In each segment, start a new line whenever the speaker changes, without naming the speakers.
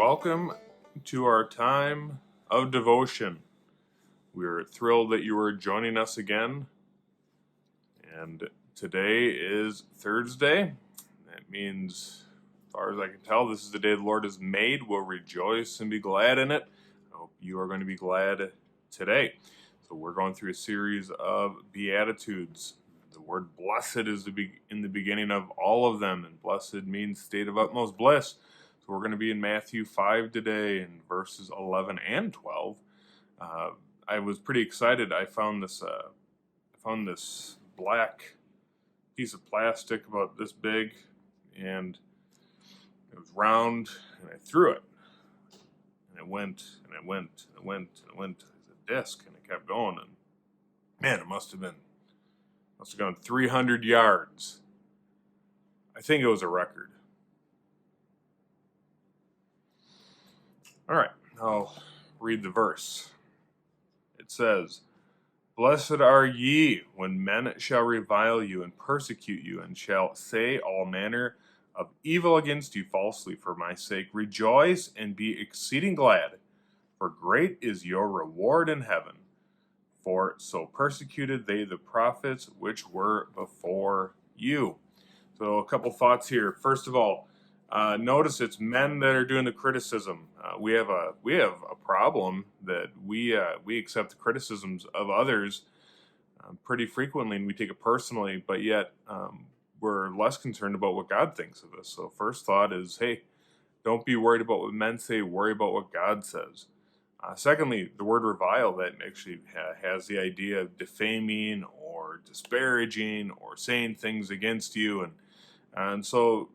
welcome to our time of devotion. We're thrilled that you are joining us again. And today is Thursday. That means, as far as I can tell, this is the day the Lord has made. We'll rejoice and be glad in it. I hope you are going to be glad today. So we're going through a series of Beatitudes. The word blessed is in the beginning of all of them, and blessed means state of utmost bliss. So we're going to be in Matthew 5 today, in verses 11 and 12. I was pretty excited. I found this black piece of plastic about this big, and it was round, and I threw it, and it went, and it went, and it went, and it went as a disc, and it kept going, and man, it must have gone 300 yards. I think it was a record. All right, I'll read the verse. It says, "Blessed are ye when men shall revile you and persecute you, and shall say all manner of evil against you falsely for my sake. Rejoice and be exceeding glad, for great is your reward in heaven. For so persecuted they the prophets which were before you." So a couple thoughts here. First of all, notice it's men that are doing the criticism. We have a problem that we accept the criticisms of others pretty frequently, and we take it personally. But yet we're less concerned about what God thinks of us. So first thought is, hey, don't be worried about what men say. Worry about what God says. Secondly, the word revile, that actually has the idea of defaming or disparaging or saying things against you, and so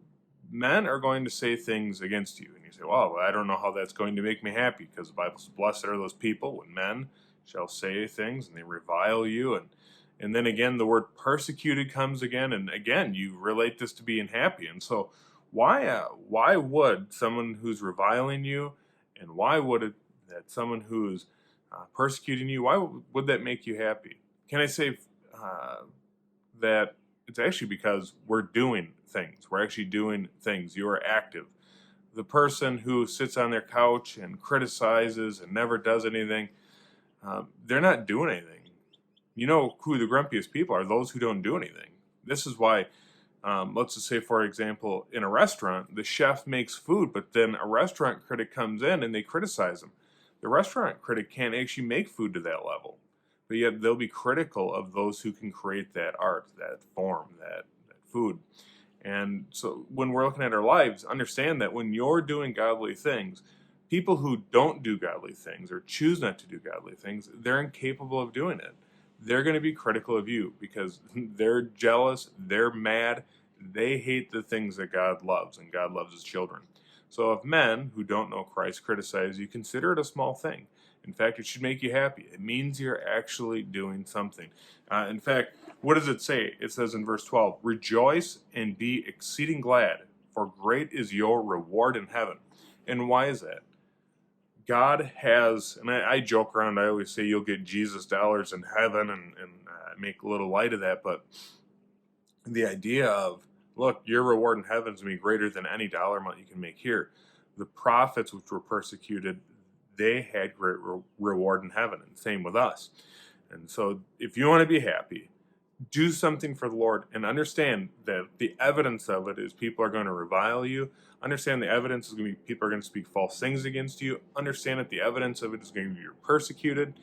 men are going to say things against you. And you say, well, I don't know how that's going to make me happy, because the Bible says, blessed are those people when men shall say things and they revile you. And then again, the word persecuted comes again. And again, you relate this to being happy. And so why would someone who's reviling you, and why would it that someone who's persecuting you, why would that make you happy? Can I say that it's actually because we're doing things. We're actually doing things. You are active. The person who sits on their couch and criticizes and never does anything, they're not doing anything. You know who the grumpiest people are? Those who don't do anything. This is why, let's just say, for example, in a restaurant, the chef makes food, but then a restaurant critic comes in and they criticize him. The restaurant critic can't actually make food to that level, but yet they'll be critical of those who can create that art, that form, that food. And so when we're looking at our lives, understand that when you're doing godly things, people who don't do godly things or choose not to do godly things, they're incapable of doing it. They're going to be critical of you because they're jealous, they're mad, they hate the things that God loves, and God loves his children. So if men who don't know Christ criticize you, consider it a small thing. In fact, it should make you happy. It means you're actually doing something. In fact, what does it say? It says in verse 12, "Rejoice and be exceeding glad, for great is your reward in heaven." And why is that? God has, and I joke around, I always say you'll get Jesus dollars in heaven, and make a little light of that, but the idea of, look, your reward in heaven is going to be greater than any dollar amount you can make here. The prophets which were persecuted, they had great reward in heaven, and same with us. And so if you want to be happy, do something for the Lord, and understand that the evidence of it is people are going to revile you. Understand the evidence is going to be people are going to speak false things against you. Understand that the evidence of it is going to be you're persecuted.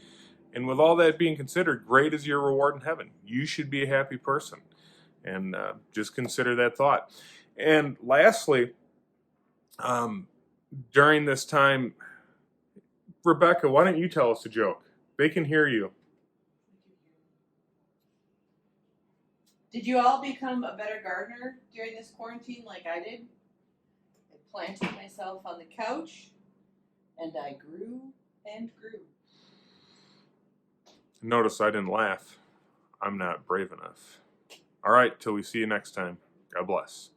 And with all that being considered, great is your reward in heaven. You should be a happy person. And just consider that thought. And lastly, during this time, Rebecca, why don't you tell us a joke? They can hear you.
Did you all become a better gardener during this quarantine like I did? I planted myself on the couch, and I grew and grew.
Notice I didn't laugh. I'm not brave enough. All right, till we see you next time. God bless.